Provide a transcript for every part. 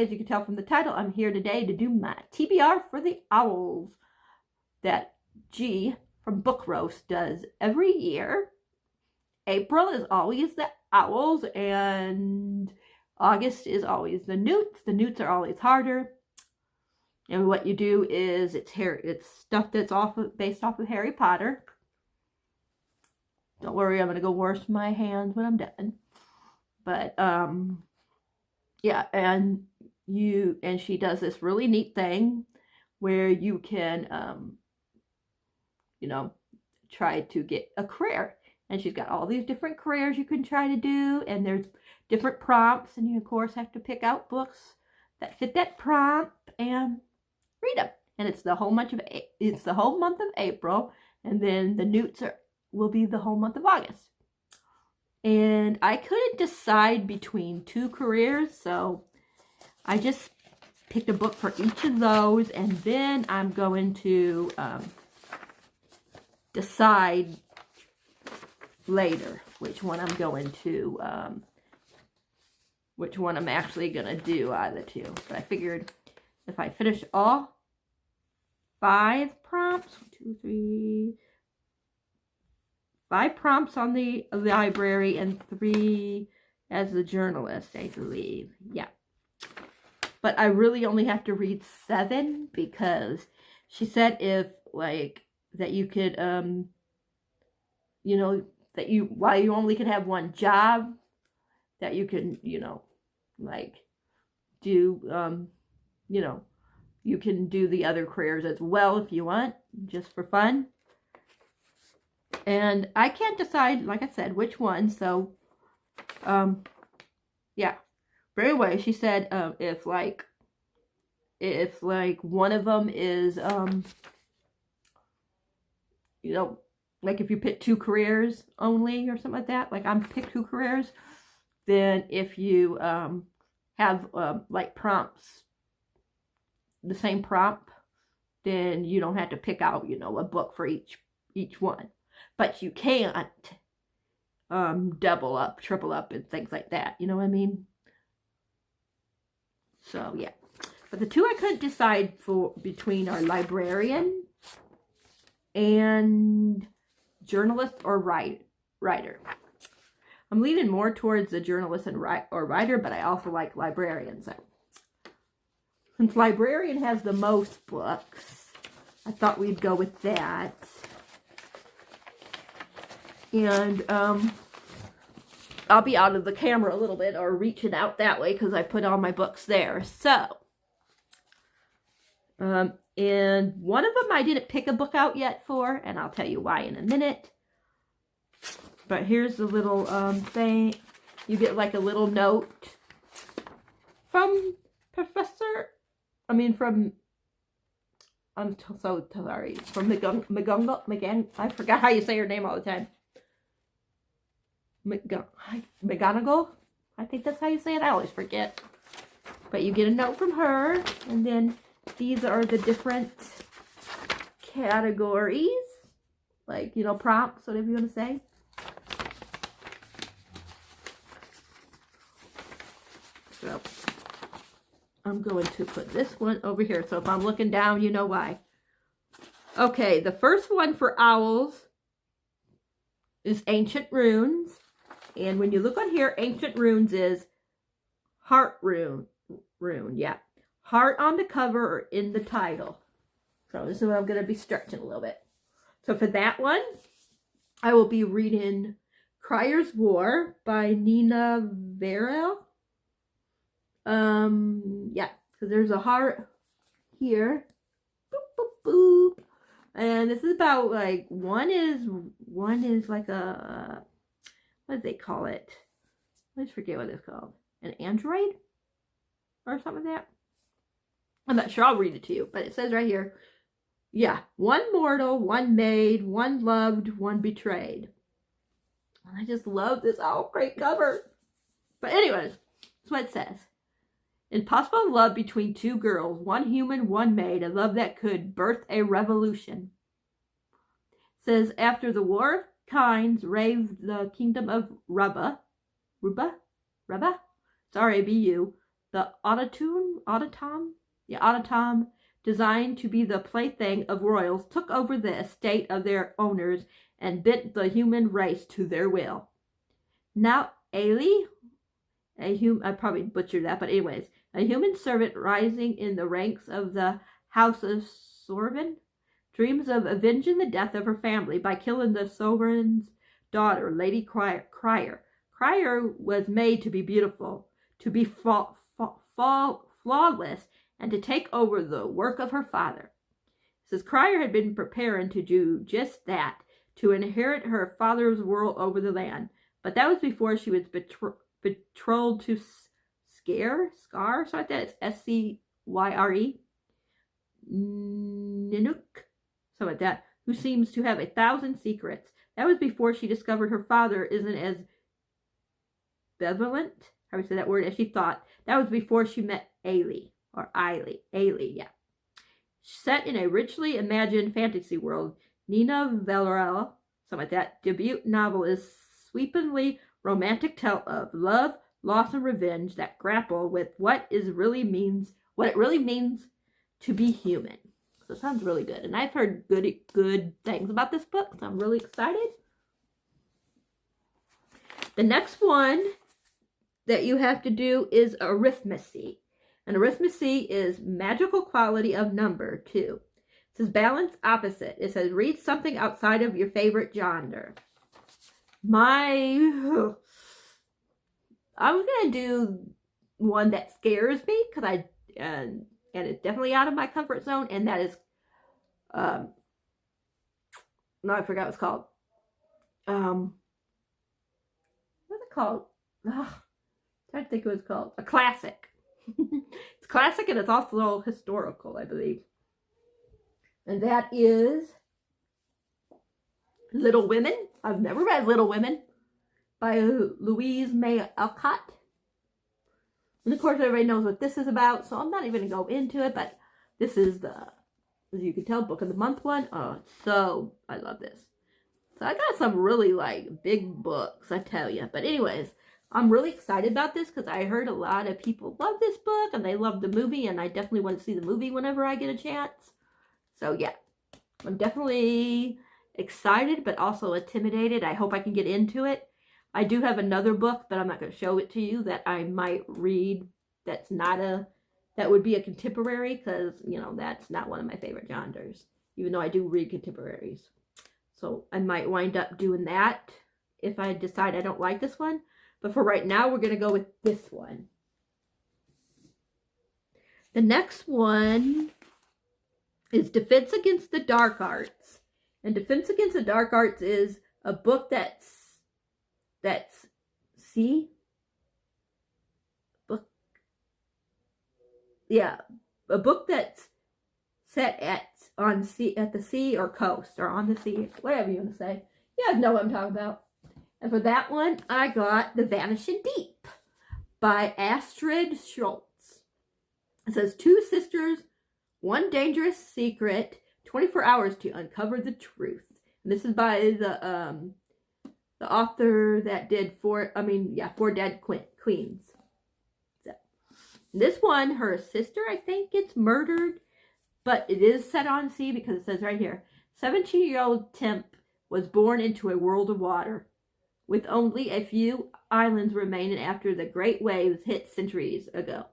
as you can tell from the title, I'm here today to do my TBR for the owls that G from Book Roast does every year. April is always the owls, and August is always the newts. The newts are always harder. And what you do is it's stuff that's based off of Harry Potter. Don't worry, I'm gonna go wash my hands when I'm done. But yeah, and she does this really neat thing where you can try to get a career. And she's got all these different careers you can try to do, and there's different prompts, and you of course have to pick out books that fit that prompt and read them. And it's the whole month of April, and then the newts will be the whole month of August. And I couldn't decide between two careers, so I just picked a book for each of those, and then I'm going to decide later which one I'm actually going to do out of the two. But I figured if I finish all 5 prompts, 5 prompts on the library and 3 as the journalist, I believe. Yeah. But I really only have to read 7 because she said that you could, while you only can have one job, that you can, you can do the other careers as well if you want, just for fun. And I can't decide, like I said, which one, so, yeah. But anyway, she said, if one of them is, like if you pick 2 careers only or something like that, like I'm pick 2 careers, then if you have like prompts, the same prompt, then you don't have to pick out, a book for each one. But you can't double up, triple up, and things like that. You know what I mean? So, yeah. But the 2 I couldn't decide between are librarian and journalist or writer. I'm leaning more towards the journalist or writer, but I also like librarian. So, since librarian has the most books, I thought we'd go with that. And I'll be out of the camera a little bit or reaching out that way because I put all my books there. So, and one of them I didn't pick a book out yet for, and I'll tell you why in a minute. But here's the little thing. You get like a little note from I'm so sorry, from McGonagall, I forgot how you say her name all the time. McGonagall? I think that's how you say it. I always forget. But you get a note from her, and then these are the different categories, like, prompts, whatever you want to say. So, I'm going to put this one over here. So if I'm looking down, you know why. Okay, the first one for owls is Ancient Runes. And when you look on here, Ancient Runes is heart rune. Yeah. Heart on the cover or in the title. So this is what I'm going to be stretching a little bit. So for that one, I will be reading Crier's War by Nina Verrell. Yeah. So there's a heart here. Boop, boop, boop. And this is about like, one is like a, what do they call it? I just forget what it's called. An android? Or something like that. I'm not sure. I'll read it to you. But it says right here. Yeah. One mortal, one made, one loved, one betrayed. And I just love this. Oh, great cover. But anyways, that's what it says. Impossible love between 2 girls. One human, one made. A love that could birth a revolution. It says, after the War of Kinds raved the kingdom of Rubba. Sorry, be you. the automaton designed to be the plaything of royals, took over the estate of their owners and bent the human race to their will. Now Ailey, I probably butchered that, but anyways, a human servant rising in the ranks of the House of Sorvin, dreams of avenging the death of her family by killing the sovereign's daughter, Lady Crier. Crier was made to be beautiful, to be flawless, and to take over the work of her father. Says Crier had been preparing to do just that, to inherit her father's rule over the land. But that was before she was betrothed to Scar, something like that. It's S-C-Y-R-E. Ninook, something like that, who seems to have 1,000 secrets. That was before she discovered her father isn't as benevolent, how do we say that word, as she thought. That was before she met Ailey, yeah. Set in a richly imagined fantasy world, Nina Valera, something like that, debut novel is sweepingly romantic tale of love, loss, and revenge that grapple with what it really means to be human. So it sounds really good. And I've heard good things about this book, so I'm really excited. The next one that you have to do is arithmetic. And arithmetic is magical quality of number 2. It says balance opposite. It says read something outside of your favorite genre. I'm going to do one that scares me because and it's definitely out of my comfort zone, and that is no, I forgot what it's called. What's it called? I'm trying to think what it's called. A classic. It's classic and it's also historical, I believe. And that is Little Women. I've never read Little Women by Louise May Alcott. And of course everybody knows what this is about, so I'm not even going to go into it, but this is the, as you can tell, book of the month one. Oh, so I love this. So I got some really big books, I tell you. But anyways, I'm really excited about this because I heard a lot of people love this book and they love the movie, and I definitely want to see the movie whenever I get a chance. So yeah, I'm definitely excited but also intimidated. I hope I can get into it. I do have another book, but I'm not going to show it to you, that I might read that would be a contemporary, because, that's not one of my favorite genres, even though I do read contemporaries. So I might wind up doing that if I decide I don't like this one. But for right now, we're going to go with this one. The next one is Defense Against the Dark Arts. And Defense Against the Dark Arts is a book that's a book that's set at the sea or coast, or on the sea, whatever you want to say. You guys know what I'm talking about. And for that one, I got The Vanishing Deep by Astrid Schultz. It says 2 sisters, 1 dangerous secret, 24 hours to uncover the truth. And this is by the author that did 4 Dead Queens. So, this one, her sister, I think, gets murdered, but it is set on sea because it says right here, 17-year-old Temp was born into a world of water, with only a few islands remaining after the great waves hit centuries ago.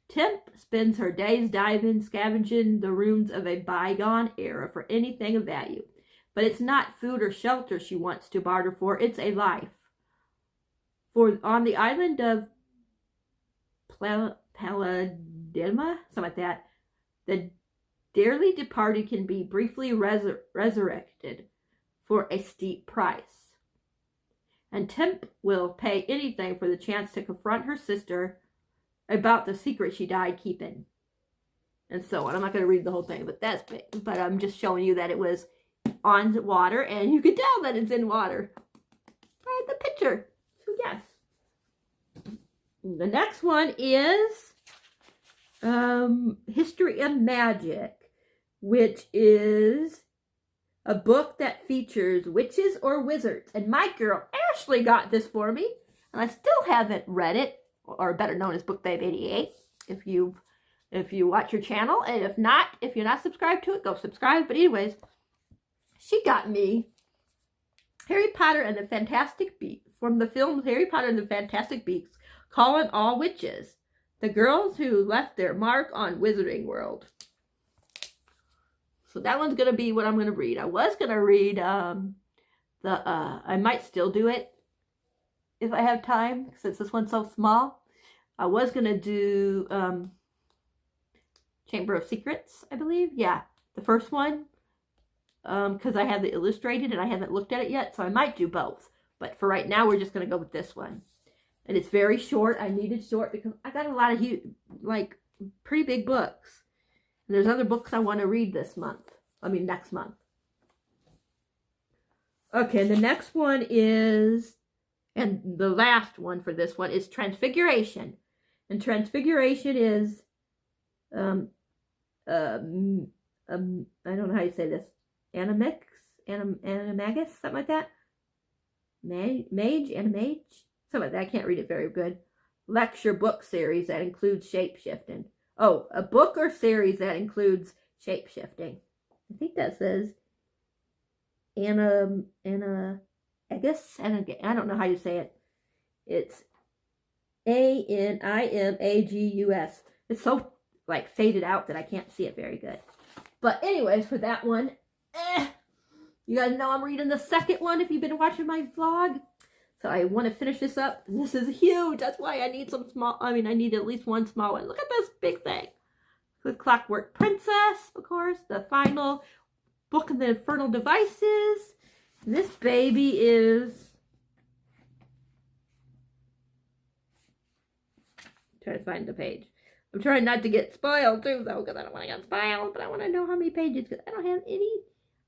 Temp spends her days diving, scavenging the ruins of a bygone era for anything of value. But it's not food or shelter she wants to barter for, it's a life. For on the island of Paladima, something like that, the dearly departed can be briefly resurrected for a steep price. And Temp will pay anything for the chance to confront her sister about the secret she died keeping. And so on. I'm not going to read the whole thing, but that's big. But I'm just showing you that it was on water, and you can tell that it's in water. Right, the picture. So yes. The next one is History of Magic, which is a book that features witches or wizards. And my girl Ashley got this for me, and I still haven't read it, or better known as Book Babe 88. if you watch your channel, and if you're not subscribed to it, go subscribe. But anyways, she got me Harry Potter and the Fantastic Beasts, from the film Harry Potter and the Fantastic Beasts, Calling All Witches, the girls who left their mark on Wizarding World. So that one's going to be what I'm going to read. I was going to read I might still do it if I have time, since this one's so small. I was going to do Chamber of Secrets, I believe. Yeah, the first one. Because I have the illustrated and I haven't looked at it yet, so I might do both. But for right now, we're just going to go with this one. And it's very short. I needed short because I got a lot of like pretty big books. And there's other books I want to read next month. Okay, the next one is, and the last one for this one is Transfiguration. And Transfiguration is, I don't know how you say this. Animagus, something like that. Animage, something like that. I can't read it very good. Lecture book series that includes shape-shifting. Oh, a book or series that includes shape-shifting. I think that says Animagus, I don't know how you say it. It's Animagus. It's so like faded out that I can't see it very good. But anyways, for that one, you guys know I'm reading the second one if you've been watching my vlog. So I want to finish this up. This is huge. That's why I need I need at least one small one. Look at this big thing. The Clockwork Princess, of course. The final book of the Infernal Devices. And this baby is... Trying to find the page. I'm trying not to get spoiled too, though, because I don't want to get spoiled. But I want to know how many pages, because I don't have any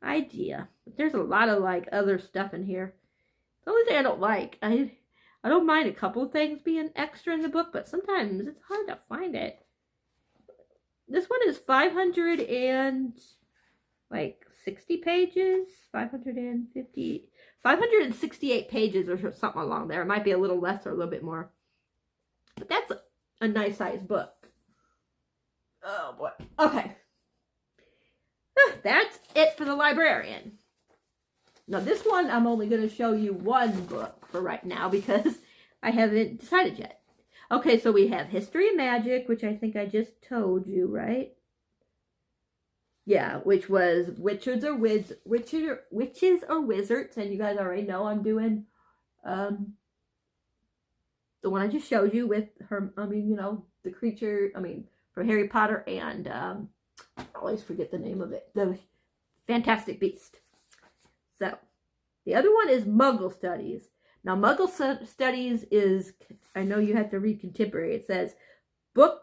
idea. But there's a lot of like other stuff in here. The only thing I don't like, I don't mind a couple of things being extra in the book, but sometimes it's hard to find it. This one is 560 pages, 568 pages or something along there. It might be a little less or a little bit more. But that's a nice size book. Oh boy. Okay. That's it for the librarian. Now this one, I'm only going to show you one book for right now because I haven't decided yet. Okay, so we have History and Magic, which I think I just told you, right? Yeah, which was Witches or Wizards, and you guys already know I'm doing the one I just showed you with her, the creature, from Harry Potter and, I always forget the name of it, the Fantastic Beast. So, the other one is Muggle Studies. Now, Muggle Studies is, I know you have to read contemporary. It says, book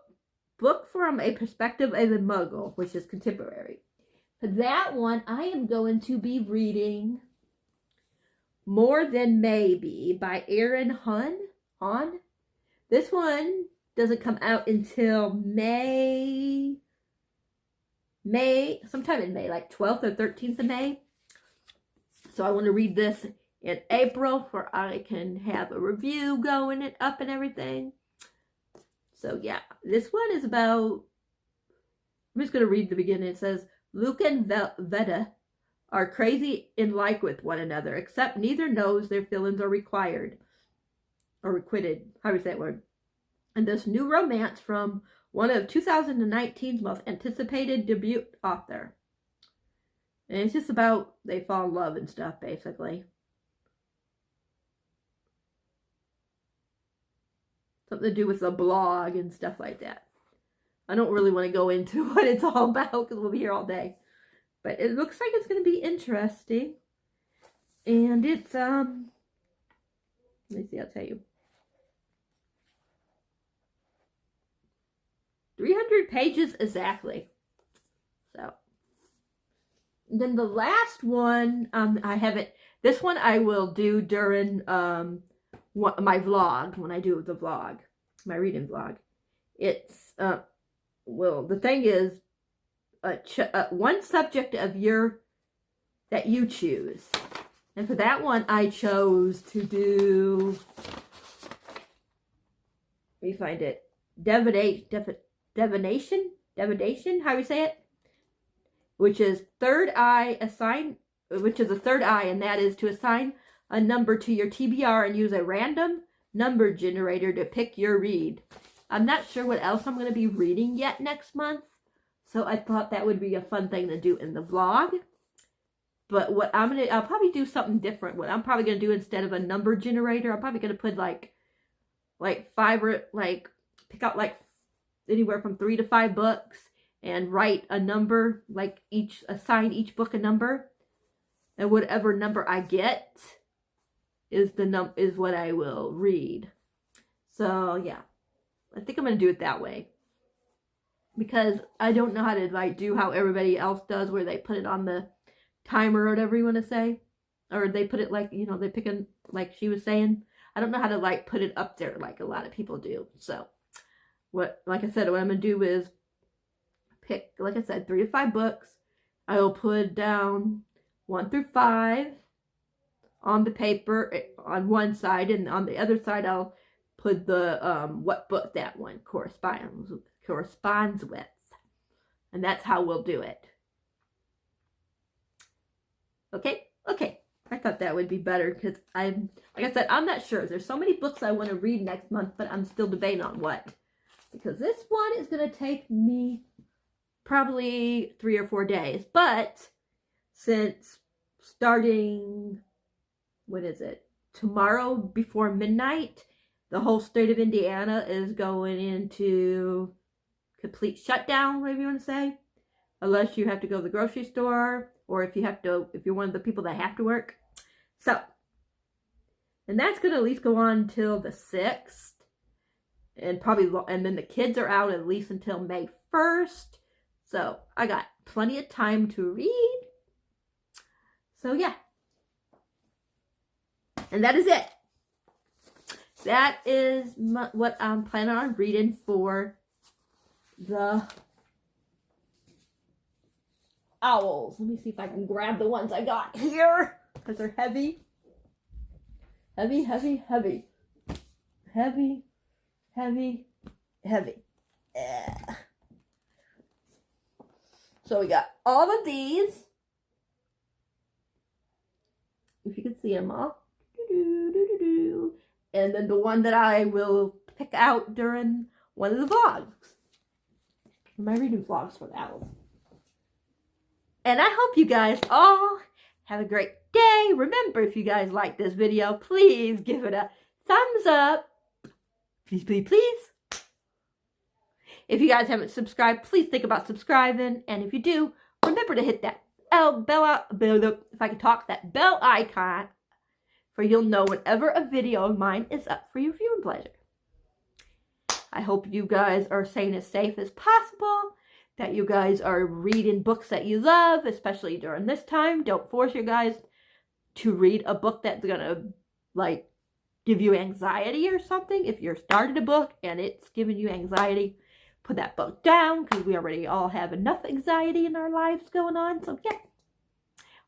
from a perspective of a Muggle, which is contemporary. For that one, I am going to be reading More Than Maybe by Aaron Hahn. This one doesn't come out until sometime in May, like 12th or 13th of May. So I want to read this in April where I can have a review going and up and everything. So yeah, this one is about, I'm just going to read the beginning. It says, Luke and Veda are crazy in like with one another, except neither knows their feelings are requited. How do you say that word? And this new romance from one of 2019's most anticipated debut author. And it's just about they fall in love and stuff, basically. Something to do with the blog and stuff like that. I don't really want to go into what it's all about because we'll be here all day. But it looks like it's going to be interesting. And it's, let me see, I'll tell you. 300 pages exactly. So. And then the last one, this one I will do during my vlog, when I do the vlog, my reading vlog. It's, the thing is, one subject that you choose. And for that one, I chose to do, let me find it. divination, how you say it? Which is third eye which is a third eye, and that is to assign a number to your TBR and use a random number generator to pick your read. I'm not sure what else I'm going to be reading yet next month, so I thought that would be a fun thing to do in the vlog. But what I'll probably do something different. What I'm probably going to do instead of a number generator, I'm probably going to put like five, or like pick out like anywhere from 3 to 5 books and write a number, like assign each book a number, and whatever number I get is what I will read. So yeah, I think I'm going to do it that way, because I don't know how to like do how everybody else does, where they put it on the timer or whatever you want to say, or they put it like, you know, they pick a, like she was saying. I don't know how to like put it up there like a lot of people do. So like I said, what I'm going to do is pick, like I said, 3 to 5 books. I will put down 1 through 5 on the paper on one side, and on the other side I'll put the what book that one corresponds with. And that's how we'll do it. Okay? Okay. I thought that would be better, because like I said, I'm not sure. There's so many books I want to read next month, but I'm still debating on what. Because this one is going to take me probably 3 or 4 days. But since starting, what is it, tomorrow before midnight, the whole state of Indiana is going into complete shutdown, whatever you want to say. Unless you have to go to the grocery store, or if you're one of the people that have to work. So, and that's going to at least go on till the 6th. And then the kids are out at least until May 1st. So, I got plenty of time to read. So, yeah. And that is it. That is what I'm planning on reading for the owls. Let me see if I can grab the ones I got here, because they're heavy. Heavy, heavy, heavy. Heavy, heavy, heavy. Yeah. So we got all of these. If you can see them all. And then the one that I will pick out during one of the vlogs. My reading vlogs for the owls. And I hope you guys all have a great day. Remember, if you guys like this video, please give it a thumbs up. Please, please, please. If you guys haven't subscribed, please think about subscribing. And if you do, remember to hit that that bell icon, for you'll know whenever a video of mine is up for your viewing pleasure. I hope you guys are staying as safe as possible, that you guys are reading books that you love, especially during this time. Don't force you guys to read a book that's going to, like, give you anxiety or something. If you're starting a book and it's giving you anxiety, put that book down, because we already all have enough anxiety in our lives going on. So, yeah.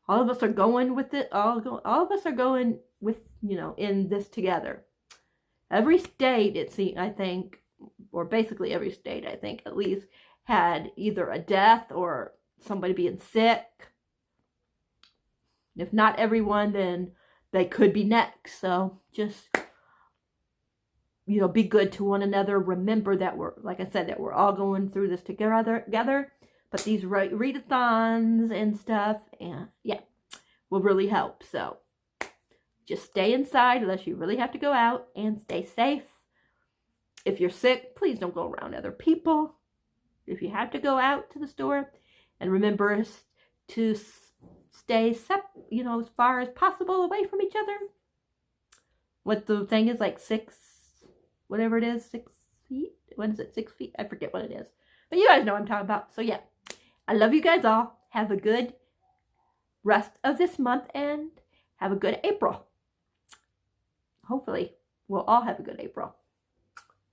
All of us are going with it. All of us are going with, you know, in this together. Every state, it seems, I think, or basically every state, I think, at least, had either a death or somebody being sick. If not everyone, then they could be next. So just, you know, be good to one another. Remember that we're, like I said, that we're all going through this together. But these readathons and stuff, and yeah, will really help. So just stay inside unless you really have to go out, and stay safe. If you're sick, please don't go around other people. If you have to go out to the store, and remember to stay, you know, as far as possible away from each other. What the thing is, like 6, whatever it is, 6 feet. What is it? 6 feet? I forget what it is. But you guys know what I'm talking about. So yeah, I love you guys all. Have a good rest of this month, and have a good April. Hopefully, we'll all have a good April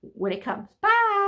when it comes. Bye.